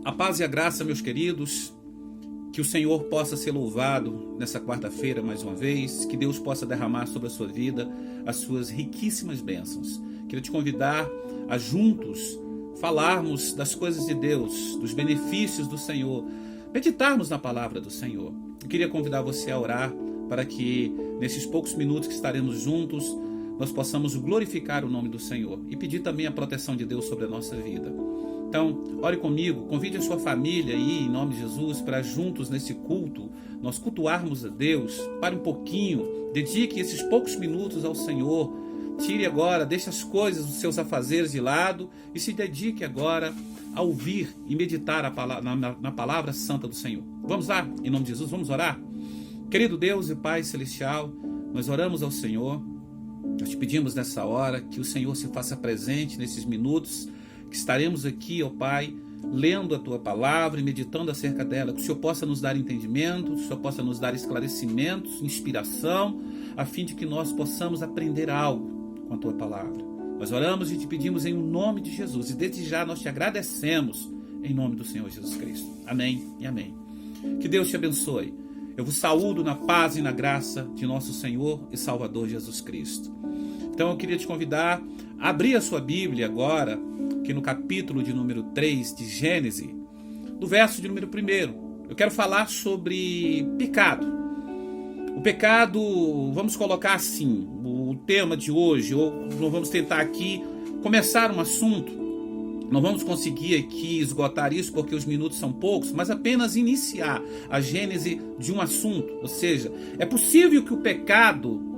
A paz e a graça, meus queridos, que o Senhor possa ser louvado nessa quarta-feira mais uma vez, que Deus possa derramar sobre a sua vida as suas riquíssimas bênçãos. Queria te convidar a juntos falarmos das coisas de Deus, dos benefícios do Senhor, meditarmos na palavra do Senhor. Eu queria convidar você a orar para que nesses poucos minutos que estaremos juntos, nós possamos glorificar o nome do Senhor e pedir também a proteção de Deus sobre a nossa vida. Então, ore comigo, convide a sua família aí, em nome de Jesus, para juntos nesse culto, nós cultuarmos a Deus. Pare um pouquinho, dedique esses poucos minutos ao Senhor. Tire agora, deixe as coisas, os seus afazeres de lado e se dedique agora a ouvir e meditar na palavra santa do Senhor. Vamos lá, em nome de Jesus, vamos orar? Querido Deus e Pai Celestial, nós oramos ao Senhor. Nós te pedimos nessa hora que o Senhor se faça presente nesses minutos que estaremos aqui, ó Pai, lendo a Tua palavra e meditando acerca dela, que o Senhor possa nos dar entendimento, que o Senhor possa nos dar esclarecimentos, inspiração, a fim de que nós possamos aprender algo com a Tua palavra. Nós oramos e te pedimos em nome de Jesus, e desde já nós te agradecemos em nome do Senhor Jesus Cristo. Amém e amém. Que Deus te abençoe. Eu vos saúdo na paz e na graça de nosso Senhor e Salvador Jesus Cristo. Então eu queria te convidar a abrir a sua Bíblia agora, que no capítulo de número 3 de Gênesis, no verso de número 1, eu quero falar sobre pecado. O pecado, vamos colocar assim, o tema de hoje, ou nós vamos tentar aqui começar um assunto. Não vamos conseguir aqui esgotar isso porque os minutos são poucos, mas apenas iniciar a gênese de um assunto. Ou seja, é possível que o pecado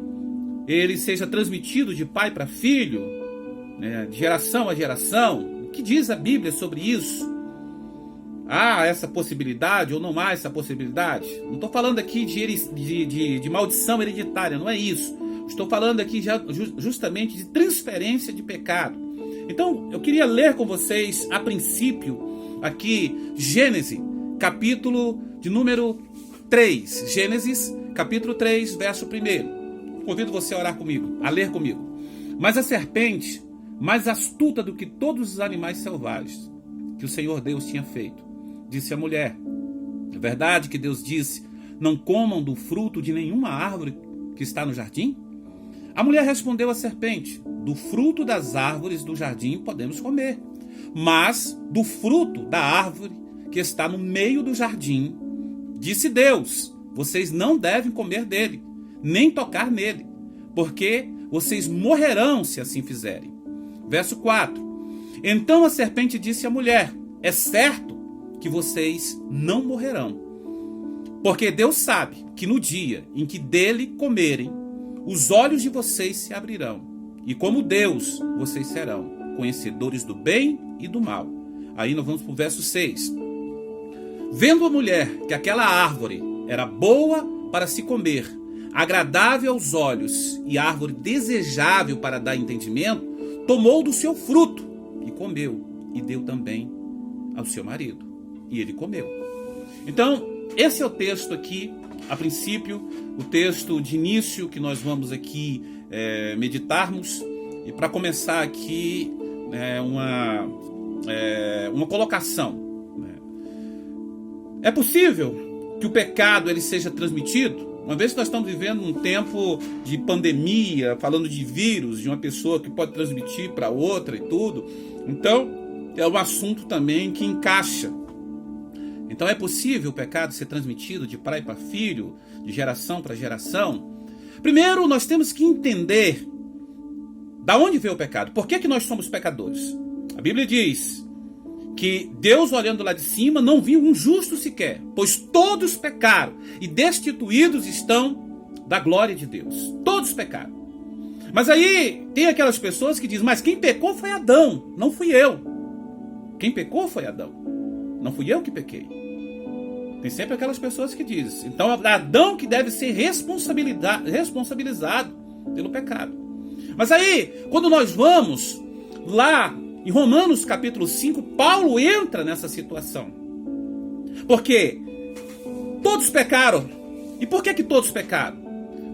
ele seja transmitido de pai para filho, né, de geração a geração. O que diz a Bíblia sobre isso? Há essa possibilidade ou não há essa possibilidade? Não estou falando aqui de maldição hereditária, não é isso. Estou falando aqui justamente de transferência de pecado. Então, eu queria ler com vocês, a princípio, aqui, Gênesis, capítulo de número 3. Gênesis, capítulo 3, verso 1. Convido você a orar comigo, a ler comigo. Mas a serpente, mais astuta do que todos os animais selvagens que o Senhor Deus tinha feito, disse à mulher: é verdade que Deus disse, não comam do fruto de nenhuma árvore que está no jardim? A mulher respondeu à serpente: do fruto das árvores do jardim podemos comer, mas do fruto da árvore que está no meio do jardim, disse Deus, vocês não devem comer dele, nem tocar nele, porque vocês morrerão se assim fizerem. Verso 4. Então a serpente disse à mulher: é certo que vocês não morrerão, porque Deus sabe que no dia em que dele comerem, os olhos de vocês se abrirão, e como Deus, vocês serão conhecedores do bem e do mal. Aí nós vamos para o verso 6. Vendo a mulher que aquela árvore era boa para se comer, agradável aos olhos e árvore desejável para dar entendimento, tomou do seu fruto e comeu, e deu também ao seu marido, e ele comeu. Então, esse é o texto aqui, a princípio, o texto de início que nós vamos aqui meditarmos. E para começar aqui, uma colocação. Né? É possível que o pecado ele seja transmitido? Uma vez que nós estamos vivendo um tempo de pandemia, falando de vírus, de uma pessoa que pode transmitir para outra e tudo. Então, é um assunto também que encaixa. Então, é possível o pecado ser transmitido de pai para filho, de geração para geração? Primeiro, nós temos que entender da onde veio o pecado. Por que nós somos pecadores? A Bíblia diz que Deus, olhando lá de cima, não viu um justo sequer, pois todos pecaram e destituídos estão da glória de Deus. Todos pecaram. Mas aí tem aquelas pessoas que dizem: mas quem pecou foi Adão, não fui eu. Quem pecou foi Adão, não fui eu que pequei. Tem sempre aquelas pessoas que dizem: então é Adão que deve ser responsabilizado pelo pecado. Mas aí, quando nós vamos lá em Romanos capítulo 5, Paulo entra nessa situação. Porque todos pecaram. E por que todos pecaram?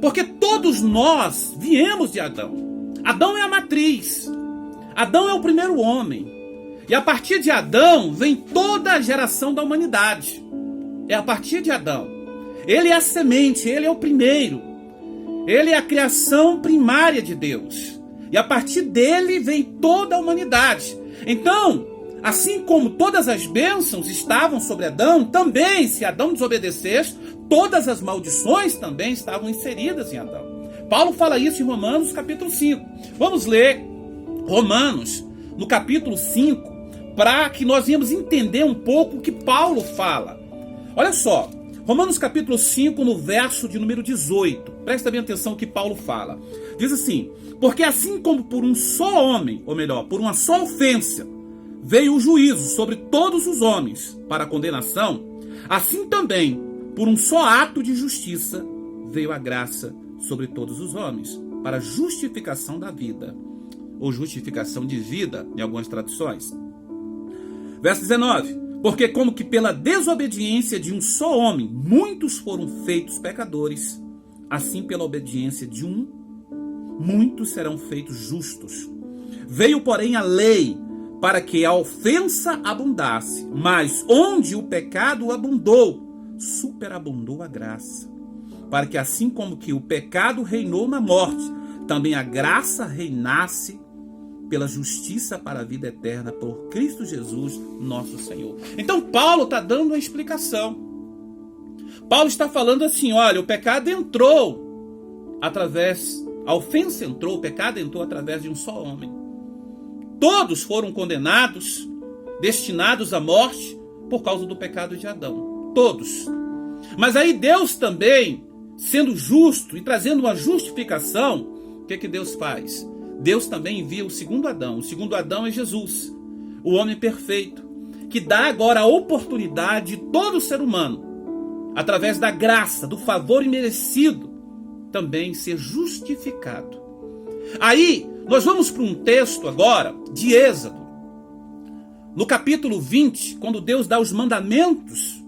Porque todos nós viemos de Adão. Adão é a matriz. Adão é o primeiro homem. E a partir de Adão vem toda a geração da humanidade. É a partir de Adão. Ele é a semente, ele é o primeiro. Ele é a criação primária de Deus. E a partir dele vem toda a humanidade. Então, assim como todas as bênçãos estavam sobre Adão, também, se Adão desobedecesse, todas as maldições também estavam inseridas em Adão. Paulo fala isso em Romanos capítulo 5. Vamos ler Romanos no capítulo 5, para que nós venhamos entender um pouco o que Paulo fala. Olha só, Romanos capítulo 5, no verso de número 18. Presta bem atenção no que Paulo fala. Diz assim: porque assim como por um só homem, ou melhor, por uma só ofensa, veio o juízo sobre todos os homens para a condenação, assim também, por um só ato de justiça, veio a graça sobre todos os homens, para a justificação da vida, ou justificação de vida, em algumas traduções. Verso 19: porque como que pela desobediência de um só homem, muitos foram feitos pecadores, assim pela obediência de um, muitos serão feitos justos. Veio, porém, a lei para que a ofensa abundasse, mas onde o pecado abundou, superabundou a graça. Para que assim como que o pecado reinou na morte, também a graça reinasse pela justiça para a vida eterna por Cristo Jesus, nosso Senhor. Então Paulo está dando uma explicação. Paulo está falando assim, olha, o pecado entrou através, a ofensa entrou, o pecado entrou através de um só homem. Todos foram condenados, destinados à morte por causa do pecado de Adão. Todos. Mas aí Deus também, sendo justo e trazendo uma justificação, o que Deus faz? Deus também envia o segundo Adão. O segundo Adão é Jesus, o homem perfeito, que dá agora a oportunidade de todo ser humano, através da graça, do favor imerecido, também ser justificado. Aí, nós vamos para um texto agora de Êxodo, no capítulo 20, quando Deus dá os mandamentos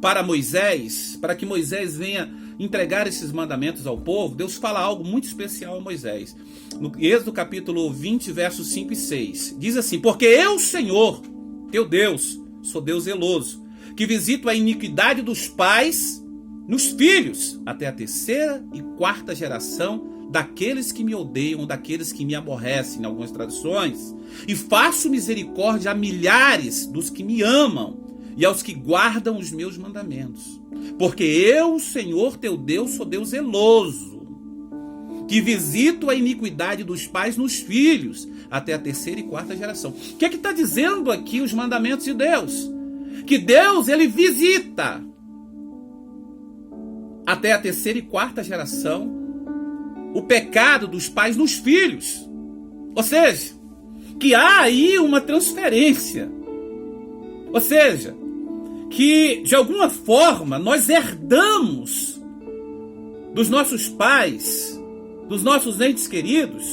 para Moisés, para que Moisés venha entregar esses mandamentos ao povo. Deus fala algo muito especial a Moisés. No Êxodo capítulo 20, versos 5 e 6. Diz assim: porque eu, Senhor, teu Deus, sou Deus zeloso, que visito a iniquidade dos pais nos filhos, até a terceira e quarta geração daqueles que me odeiam, daqueles que me aborrecem, em algumas traduções, e faço misericórdia a milhares dos que me amam e aos que guardam os meus mandamentos. Porque eu, Senhor teu Deus, sou Deus zeloso, que visito a iniquidade dos pais nos filhos, até a terceira e quarta geração. O que está dizendo aqui os mandamentos de Deus? Que Deus, ele visita até a terceira e quarta geração o pecado dos pais nos filhos. Ou seja, que há aí uma transferência. Ou seja, que de alguma forma nós herdamos dos nossos pais, dos nossos entes queridos,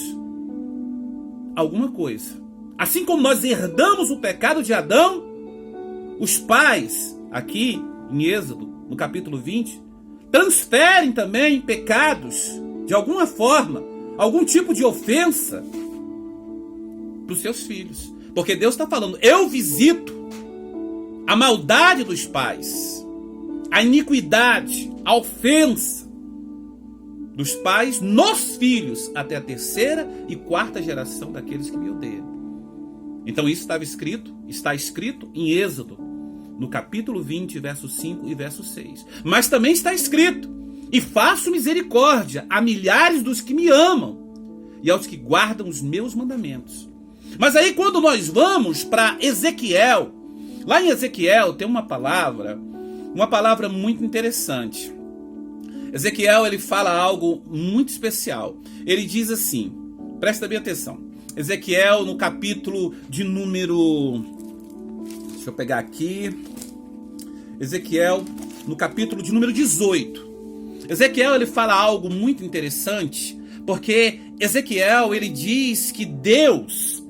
alguma coisa. Assim como nós herdamos o pecado de Adão, os pais, aqui em Êxodo, no capítulo 20, transferem também pecados, de alguma forma, algum tipo de ofensa para os seus filhos. Porque Deus está falando, eu visito a maldade dos pais, a iniquidade, a ofensa dos pais nos filhos, até a terceira e quarta geração daqueles que me odeiam. Então isso está escrito em Êxodo, no capítulo 20, verso 5 e verso 6. Mas também está escrito: e faço misericórdia a milhares dos que me amam e aos que guardam os meus mandamentos. Mas aí quando nós vamos para Ezequiel, lá em Ezequiel tem uma palavra muito interessante. Ezequiel, ele fala algo muito especial. Ele diz assim, presta bem atenção. Ezequiel, no capítulo de número... Deixa eu pegar aqui. Ezequiel, no capítulo de número 18. Ezequiel, ele fala algo muito interessante, porque Ezequiel, ele diz que Deus,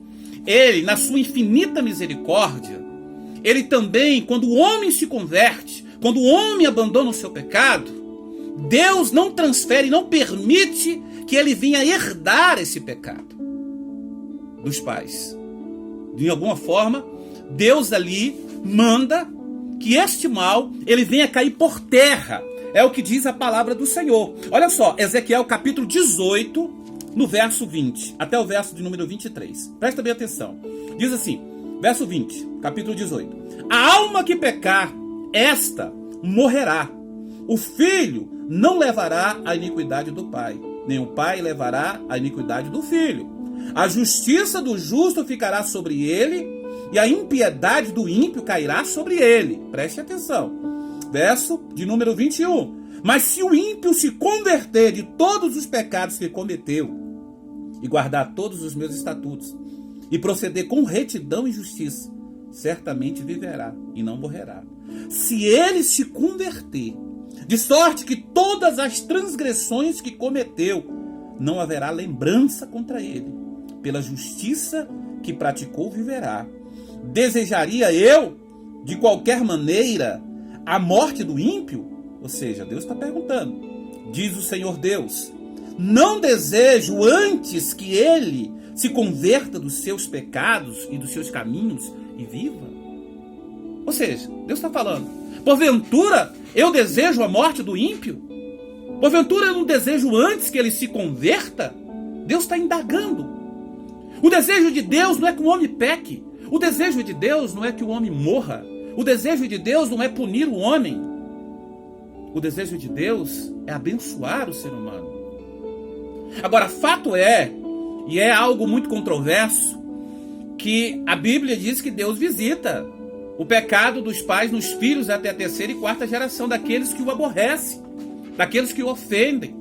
ele, na sua infinita misericórdia, ele também, quando o homem se converte, quando o homem abandona o seu pecado, Deus não transfere, não permite que ele venha herdar esse pecado dos pais. de alguma forma, Deus ali manda que este mal, ele venha cair por terra. É o que diz a palavra do Senhor. Olha só, Ezequiel capítulo 18, no verso 20, até o verso de número 23. Presta bem atenção. Diz assim, verso 20, capítulo 18. A alma que pecar, esta morrerá. O filho não levará a iniquidade do pai, nem o pai levará a iniquidade do filho. A justiça do justo ficará sobre ele, e a impiedade do ímpio cairá sobre ele. Preste atenção. Verso de número 21. Mas se o ímpio se converter de todos os pecados que cometeu, e guardar todos os meus estatutos, e proceder com retidão e justiça, certamente viverá e não morrerá. Se ele se converter, de sorte que todas as transgressões que cometeu, não haverá lembrança contra ele, pela justiça que praticou viverá. Desejaria eu, de qualquer maneira, a morte do ímpio? Ou seja, Deus está perguntando. Diz o Senhor Deus: não desejo antes que ele se converta dos seus pecados e dos seus caminhos e viva? Ou seja, Deus está falando, porventura eu desejo a morte do ímpio? Porventura eu não desejo antes que ele se converta? Deus está indagando. O desejo de Deus não é que o homem peque. O desejo de Deus não é que o homem morra. O desejo de Deus não é punir o homem. O desejo de Deus é abençoar o ser humano. Agora, fato é, e é algo muito controverso, que a Bíblia diz que Deus visita o pecado dos pais nos filhos até a terceira e quarta geração daqueles que o aborrecem, daqueles que o ofendem.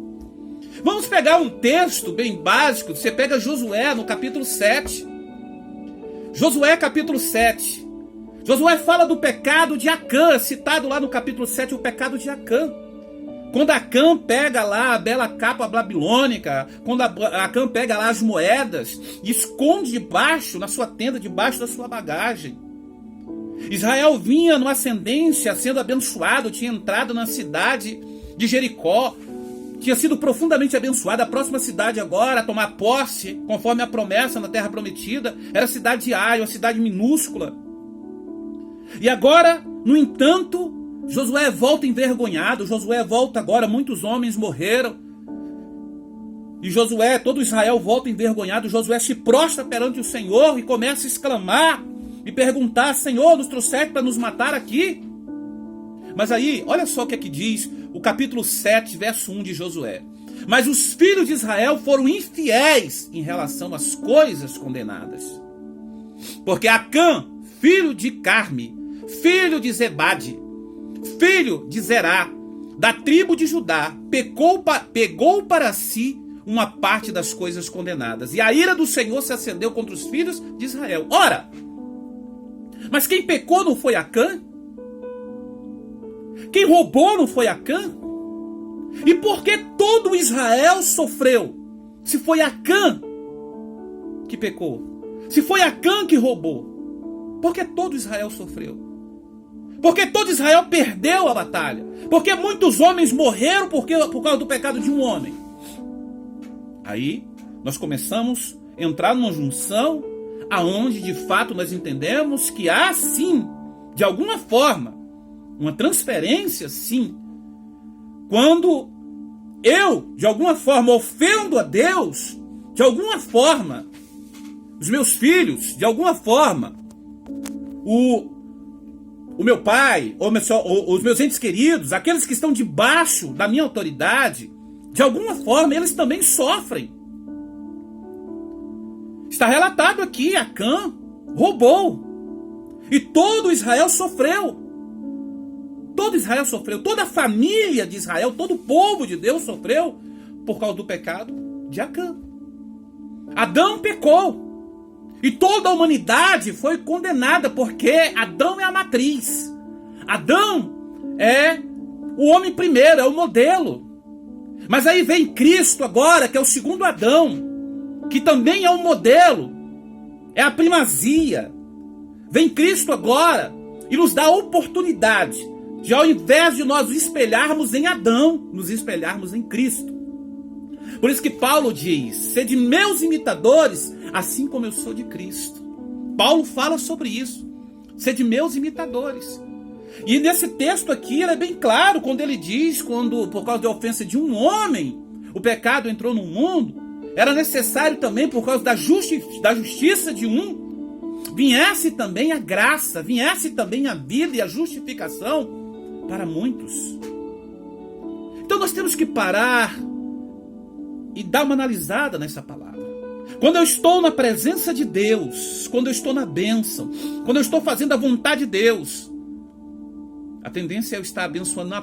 Vamos pegar um texto bem básico. Você pega Josué no capítulo 7. Josué capítulo 7. Josué fala do pecado de Acã, citado lá no capítulo 7, o pecado de Acã. Quando Acã pega lá a bela capa babilônica, quando Acã pega lá as moedas e esconde debaixo, na sua tenda, debaixo da sua bagagem. Israel vinha numa ascendência, sendo abençoado, tinha entrado na cidade de Jericó, tinha sido profundamente abençoada. A próxima cidade agora a tomar posse, conforme a promessa na terra prometida, era a cidade de Ai, uma cidade minúscula. E agora, no entanto, Josué volta envergonhado. Josué volta agora, muitos homens morreram. E Josué, todo Israel volta envergonhado. Josué se prostra perante o Senhor e começa a exclamar e perguntar: Senhor, nos trouxeste para nos matar aqui? Mas aí, olha só o que é que diz o capítulo 7, verso 1 de Josué. Mas os filhos de Israel foram infiéis em relação às coisas condenadas. Porque Acã, filho de Carme, filho de Zebade, filho de Zerá, da tribo de Judá, pegou para si uma parte das coisas condenadas. E a ira do Senhor se acendeu contra os filhos de Israel. Ora, mas quem pecou não foi Acã? Quem roubou não foi Acã? E por que todo Israel sofreu? Se foi Acã que pecou, se foi Acã que roubou, por que todo Israel sofreu? Porque todo Israel perdeu a batalha. Porque muitos homens morreram por causa do pecado de um homem. Aí nós começamos a entrar numa junção aonde de fato nós entendemos que há sim, de alguma forma, uma transferência sim. Quando eu, de alguma forma, ofendo a Deus, de alguma forma, os meus filhos, de alguma forma, o meu pai, ou os meus entes queridos, aqueles que estão debaixo da minha autoridade, de alguma forma eles também sofrem. Está relatado aqui, Acã roubou. E todo Israel sofreu. Todo Israel sofreu. Toda a família de Israel, todo o povo de Deus sofreu por causa do pecado de Acã. Adão pecou. E toda a humanidade foi condenada, porque Adão é a matriz. Adão é o homem primeiro, é o modelo. Mas aí vem Cristo agora, que é o segundo Adão, que também é um modelo, é a primazia. Vem Cristo agora e nos dá a oportunidade de, ao invés de nós nos espelharmos em Adão, nos espelharmos em Cristo. Por isso que Paulo diz: sede meus imitadores, assim como eu sou de Cristo. Paulo fala sobre isso. Sede meus imitadores. E nesse texto aqui, ele é bem claro quando ele diz, quando por causa da ofensa de um homem, o pecado entrou no mundo, era necessário também, por causa da justiça de um, viesse também a graça, viesse também a vida e a justificação para muitos. Então nós temos que parar e dar uma analisada nessa palavra. Quando eu estou na presença de Deus, quando eu estou na bênção, quando eu estou fazendo a vontade de Deus, a tendência é eu estar abençoando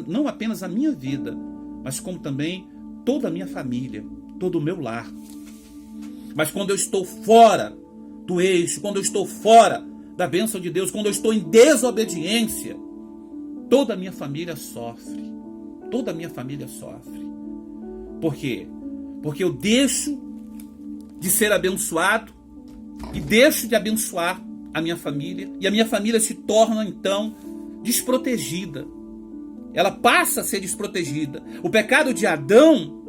não apenas a minha vida, mas como também toda a minha família, todo o meu lar. Mas quando eu estou fora do eixo, quando eu estou fora da bênção de Deus, quando eu estou em desobediência, toda a minha família sofre. Toda a minha família sofre. Por quê? Porque eu deixo de ser abençoado e deixo de abençoar a minha família, e a minha família se torna então desprotegida. Ela passa a ser desprotegida. O pecado de Adão,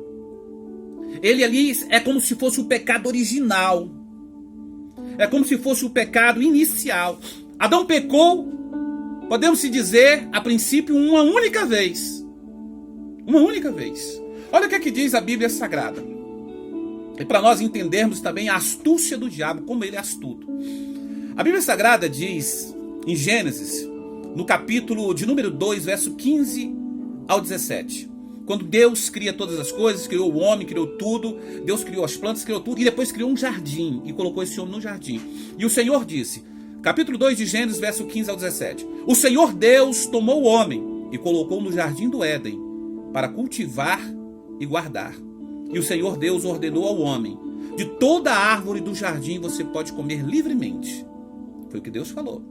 ele ali é como se fosse o pecado original. É como se fosse o pecado inicial. Adão pecou, podemos se dizer, a princípio, uma única vez. Uma única vez. Olha o que é que diz a Bíblia Sagrada. E para nós entendermos também a astúcia do diabo, como ele é astuto. A Bíblia Sagrada diz, em Gênesis, no capítulo de número 2, verso 15 ao 17. Quando Deus cria todas as coisas, criou o homem, criou tudo, Deus criou as plantas, criou tudo, e depois criou um jardim, e colocou esse homem no jardim. E o Senhor disse, capítulo 2 de Gênesis, verso 15 ao 17. O Senhor Deus tomou o homem e colocou no jardim do Éden, para cultivar e guardar. E o Senhor Deus ordenou ao homem, de toda a árvore do jardim você pode comer livremente. Foi o que Deus falou.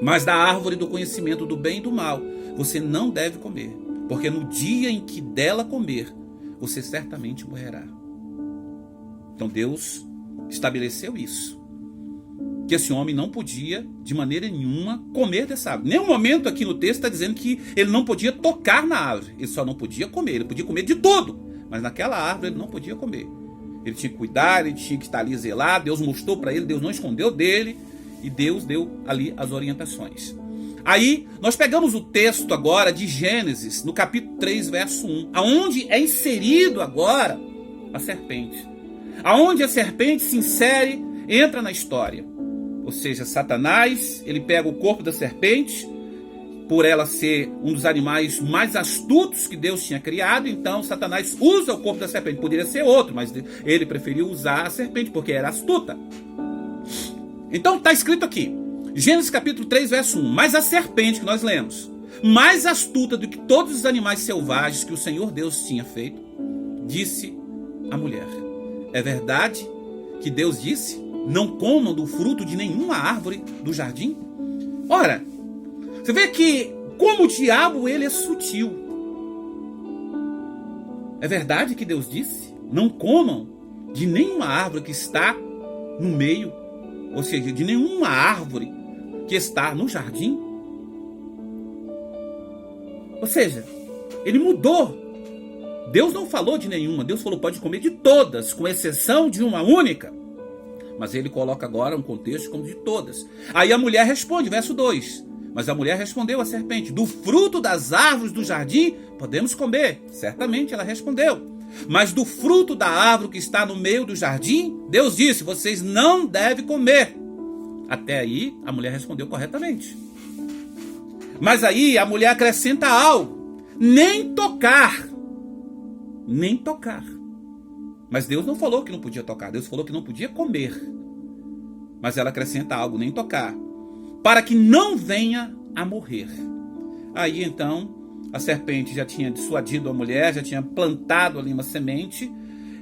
Mas da árvore do conhecimento do bem e do mal, você não deve comer, porque no dia em que dela comer, você certamente morrerá. Então Deus estabeleceu isso, que esse homem não podia, de maneira nenhuma, comer dessa árvore. Nenhum momento aqui no texto está dizendo que ele não podia tocar na árvore, ele só não podia comer, ele podia comer de tudo, mas naquela árvore ele não podia comer. Ele tinha que cuidar, ele tinha que estar ali zelado, Deus mostrou para ele, Deus não escondeu dele, e Deus deu ali as orientações. Aí, nós pegamos o texto agora de Gênesis, no capítulo 3, verso 1, aonde é inserido agora a serpente. Aonde a serpente se insere, entra na história. Ou seja, Satanás, ele pega o corpo da serpente, por ela ser um dos animais mais astutos que Deus tinha criado, então Satanás usa o corpo da serpente. Poderia ser outro, mas ele preferiu usar a serpente, porque era astuta. Então está escrito aqui, Gênesis capítulo 3, verso 1. Mas a serpente que nós lemos, mais astuta do que todos os animais selvagens que o Senhor Deus tinha feito, disse à mulher: é verdade que Deus disse, não comam do fruto de nenhuma árvore do jardim? Ora, você vê que como o diabo ele é sutil. É verdade que Deus disse, não comam de nenhuma árvore que está no meio, ou seja, de nenhuma árvore que está no jardim. Ou seja, ele mudou. Deus não falou de nenhuma, Deus falou pode comer de todas, com exceção de uma única. Mas ele coloca agora um contexto como de todas. Aí a mulher responde, verso 2. Mas a mulher respondeu à serpente, do fruto das árvores do jardim podemos comer. Certamente ela respondeu. Mas do fruto da árvore que está no meio do jardim, Deus disse, vocês não devem comer. Até aí, a mulher respondeu corretamente. Mas aí, a mulher acrescenta algo. Nem tocar. Nem tocar. Mas Deus não falou que não podia tocar. Deus falou que não podia comer. Mas ela acrescenta algo, nem tocar. Para que não venha a morrer. Aí, então, a serpente já tinha dissuadido a mulher, já tinha plantado ali uma semente.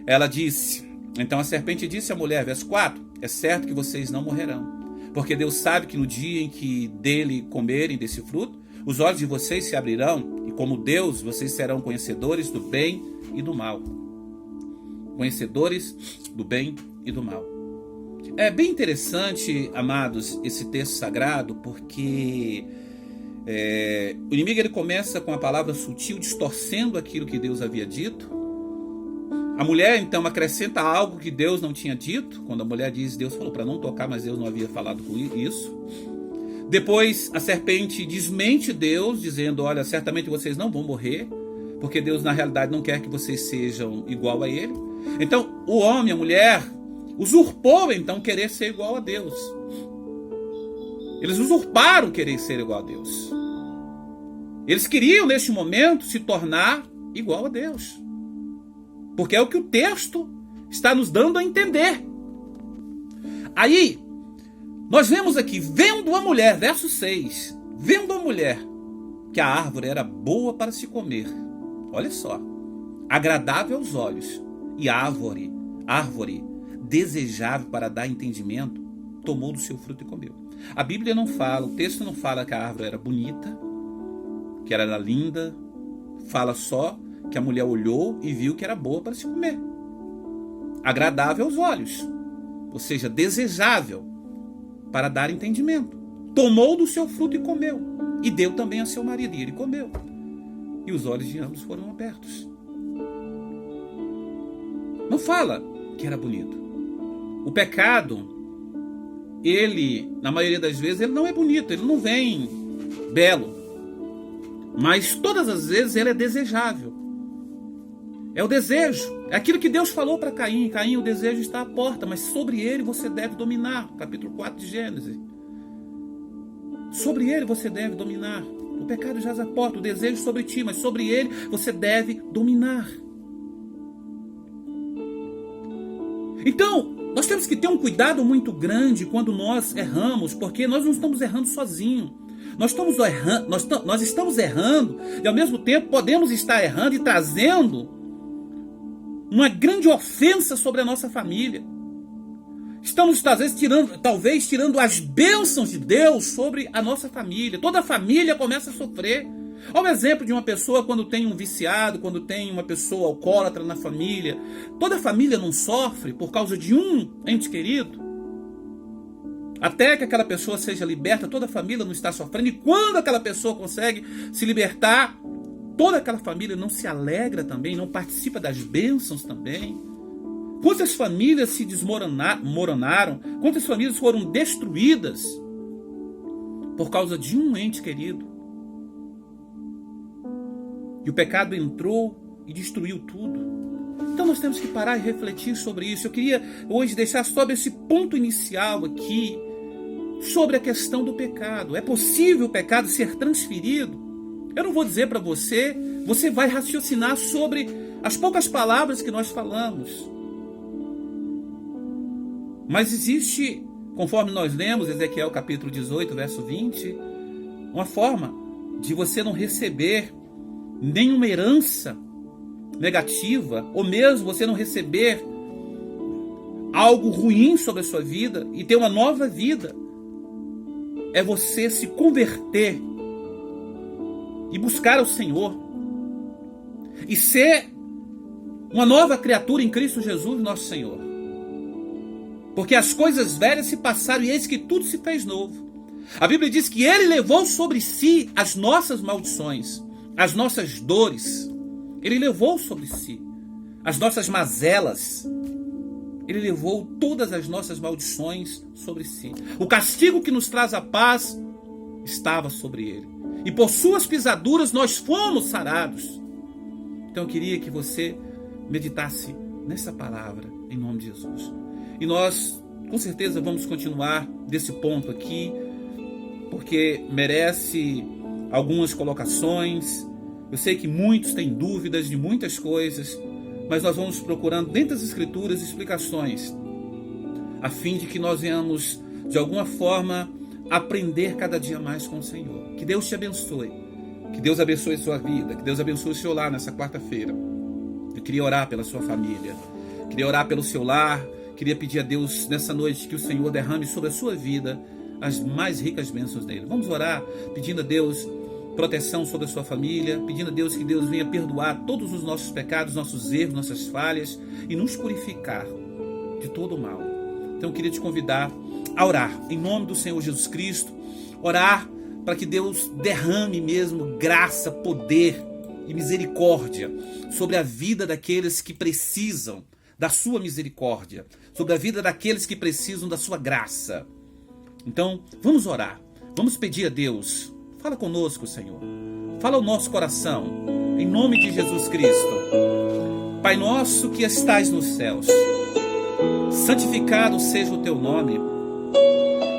Ela disse, então a serpente disse à mulher, verso 4, é certo que vocês não morrerão, porque Deus sabe que no dia em que dele comerem desse fruto, os olhos de vocês se abrirão, e como Deus, vocês serão conhecedores do bem e do mal. Conhecedores do bem e do mal. É bem interessante, amados, esse texto sagrado, porque o inimigo ele começa com a palavra sutil, distorcendo aquilo que Deus havia dito, A mulher então acrescenta algo que Deus não tinha dito. Quando a mulher diz, Deus falou para não tocar, mas Deus não havia falado com isso. Depois a serpente desmente Deus, dizendo, olha, certamente vocês não vão morrer, porque Deus na realidade não quer que vocês sejam igual a Ele. Então o homem, a mulher, usurpou então querer ser igual a Deus. Eles usurparam querer ser igual a Deus. Eles queriam neste momento se tornar igual a Deus. Porque é o que o texto está nos dando a entender. Aí, nós vemos aqui, vendo a mulher, verso 6, vendo a mulher, que a árvore era boa para se comer. Olha só, agradável aos olhos, e árvore desejável para dar entendimento, tomou do seu fruto e comeu. A Bíblia não fala, o texto não fala que a árvore era bonita, que ela era linda, fala só que a mulher olhou e viu que era boa para se comer. Agradável aos olhos, ou seja, desejável para dar entendimento. Tomou do seu fruto e comeu, e deu também a seu marido, e ele comeu. E os olhos de ambos foram abertos. Não fala que era bonito. O pecado, ele, na maioria das vezes, ele não é bonito, ele não vem belo. Mas todas as vezes ele é desejável. É o desejo. É aquilo que Deus falou para Caim. Caim, o desejo está à porta, mas sobre ele você deve dominar. Capítulo 4 de Gênesis. Sobre ele você deve dominar. O pecado jaz à porta, o desejo sobre ti, mas sobre ele você deve dominar. Então, nós temos que ter um cuidado muito grande quando nós erramos, porque nós não estamos errando sozinhos. Nós estamos errando e ao mesmo tempo podemos estar errando e trazendo uma grande ofensa sobre a nossa família. Estamos talvez tirando as bênçãos de Deus sobre a nossa família. Toda a família começa a sofrer. Olha o exemplo de uma pessoa quando tem um viciado, quando tem uma pessoa alcoólatra na família. Toda a família não sofre por causa de um ente querido. Até que aquela pessoa seja liberta, toda a família não está sofrendo. E quando aquela pessoa consegue se libertar, toda aquela família não se alegra também, não participa das bênçãos também. Quantas famílias se desmoronaram, quantas famílias foram destruídas por causa de um ente querido. E o pecado entrou e destruiu tudo. Então nós temos que parar e refletir sobre isso. Eu queria hoje deixar sobre esse ponto inicial aqui, sobre a questão do pecado. É possível o pecado ser transferido? Eu não vou dizer para você, você vai raciocinar sobre as poucas palavras que nós falamos. Mas existe, conforme nós lemos, Ezequiel capítulo 18, verso 20, uma forma de você não receber nenhuma herança negativa, ou mesmo você não receber algo ruim sobre a sua vida e ter uma nova vida. É você se converter e buscar o Senhor e ser uma nova criatura em Cristo Jesus, nosso Senhor. Porque as coisas velhas se passaram e eis que tudo se fez novo. A Bíblia diz que Ele levou sobre si as nossas maldições, as nossas dores. Ele levou sobre si as nossas mazelas. Ele levou todas as nossas maldições sobre si. O castigo que nos traz a paz estava sobre ele. E por suas pisaduras nós fomos sarados. Então eu queria que você meditasse nessa palavra, em nome de Jesus. E nós, com certeza, vamos continuar desse ponto aqui, porque merece algumas colocações. Eu sei que muitos têm dúvidas de muitas coisas, mas nós vamos procurando dentro das Escrituras explicações, a fim de que nós venhamos, de alguma forma, aprender cada dia mais com o Senhor. Que Deus te abençoe, que Deus abençoe sua vida, que Deus abençoe o seu lar nessa quarta-feira. Eu queria orar pela sua família, queria orar pelo seu lar, queria pedir a Deus nessa noite que o Senhor derrame sobre a sua vida as mais ricas bênçãos dele. Vamos orar pedindo a Deus proteção sobre a sua família, pedindo a Deus que Deus venha perdoar todos os nossos pecados, nossos erros, nossas falhas e nos purificar de todo o mal. Então eu queria te convidar a orar em nome do Senhor Jesus Cristo, orar para que Deus derrame mesmo graça, poder e misericórdia sobre a vida daqueles que precisam da sua misericórdia, sobre a vida daqueles que precisam da sua graça. Então, vamos orar, vamos pedir a Deus, fala conosco, Senhor, fala ao nosso coração, em nome de Jesus Cristo. Pai nosso que estais nos céus, santificado seja o teu nome,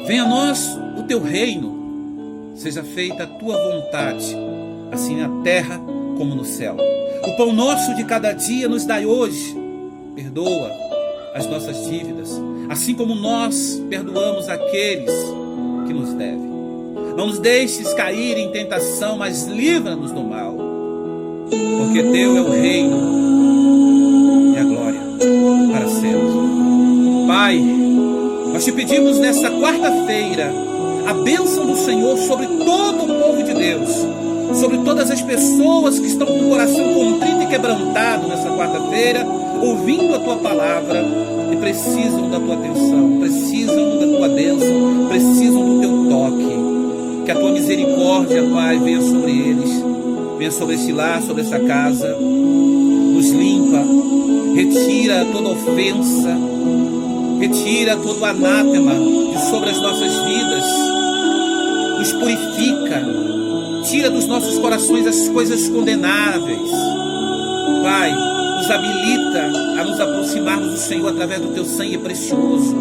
venha a nós o teu reino, seja feita a tua vontade, assim na terra como no céu. O pão nosso de cada dia nos dai hoje, perdoa as nossas dívidas, assim como nós perdoamos aqueles que nos devem. Não nos deixes cair em tentação, mas livra-nos do mal, porque teu é o reino e a glória para sempre. Pai, nós te pedimos nesta quarta-feira a bênção do Senhor sobre todo o povo de Deus, sobre todas as pessoas que estão com o coração contrito e quebrantado nessa quarta-feira, ouvindo a tua palavra e precisam da tua atenção, precisam da tua bênção, precisam do teu toque. Que a tua misericórdia, Pai, venha sobre eles, venha sobre este lar, sobre esta casa, nos limpa, retira toda ofensa, retira todo anátema de sobre as nossas vidas, nos purifica, tira dos nossos corações as coisas condenáveis. Pai, nos habilita a nos aproximarmos do Senhor através do teu sangue precioso.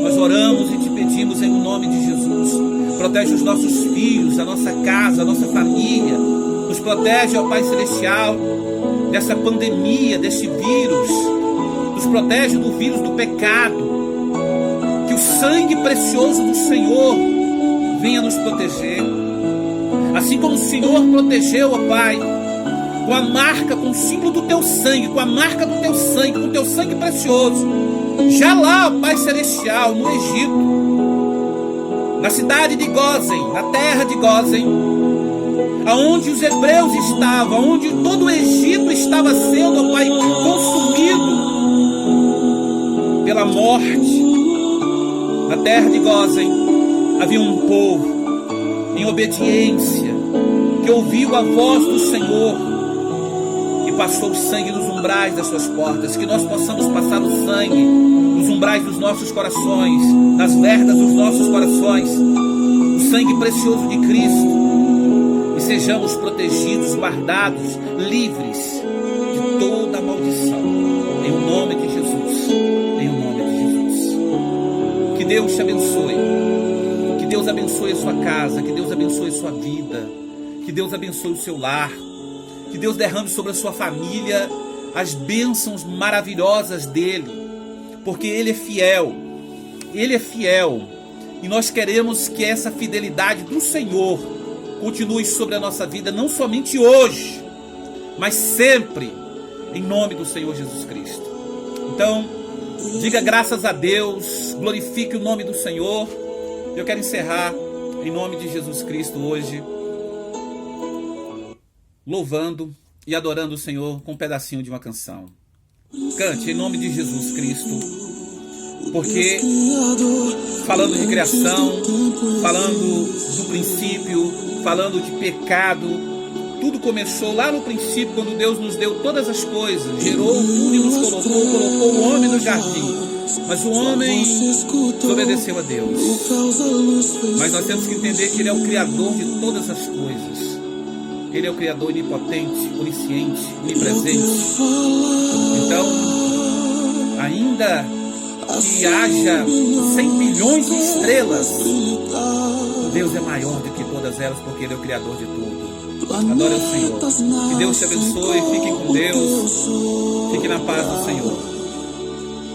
Nós oramos e te pedimos em nome de Jesus. Protege os nossos filhos, a nossa casa, a nossa família. Nos protege, ó Pai Celestial, dessa pandemia, desse vírus. Nos protege do vírus do pecado. Que o sangue precioso do Senhor venha nos proteger. Assim como o Senhor protegeu, ó Pai, com a marca, com o símbolo do teu sangue, com a marca do teu sangue, com o teu sangue precioso, já lá, ó Pai Celestial, no Egito, na cidade de Gósen, na terra de Gósen, aonde os hebreus estavam, onde todo o Egito estava sendo, ó Pai, consumido pela morte. Na terra de Gósen havia um povo em obediência, que ouviu a voz do Senhor e passou o sangue nos umbrais das suas portas. Que nós possamos passar o sangue nos umbrais dos nossos corações, nas vergas dos nossos corações, o sangue precioso de Cristo, e sejamos protegidos, guardados, livres de toda a maldição, em nome de Jesus, em nome de Jesus. Que Deus te abençoe, que Deus abençoe a sua casa, que Deus abençoe a sua vida, que Deus abençoe o seu lar, que Deus derrame sobre a sua família as bênçãos maravilhosas dele, porque Ele é fiel, e nós queremos que essa fidelidade do Senhor continue sobre a nossa vida, não somente hoje, mas sempre, em nome do Senhor Jesus Cristo. Então, diga graças a Deus, glorifique o nome do Senhor. Eu quero encerrar em nome de Jesus Cristo hoje, louvando e adorando o Senhor com um pedacinho de uma canção. Cante em nome de Jesus Cristo, porque falando de criação, falando do princípio, falando de pecado, tudo começou lá no princípio, quando Deus nos deu todas as coisas, gerou tudo e nos colocou o homem no jardim. Mas o homem desobedeceu a Deus. Mas nós temos que entender que Ele é o Criador de todas as coisas. Ele é o Criador onipotente, onisciente, onipresente. Então, ainda que haja 100 bilhões de estrelas, Deus é maior do que todas elas, porque Ele é o Criador de tudo. Adore o Senhor. Que Deus te abençoe. Fiquem com Deus. Fiquem na paz do Senhor.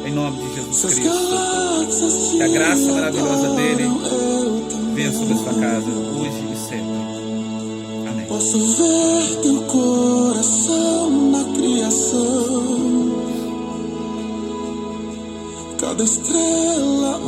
Em nome de Jesus Cristo. Que a graça maravilhosa dele venha sobre a sua casa, hoje e sempre. Amém. Posso ver teu coração na criação, cada estrela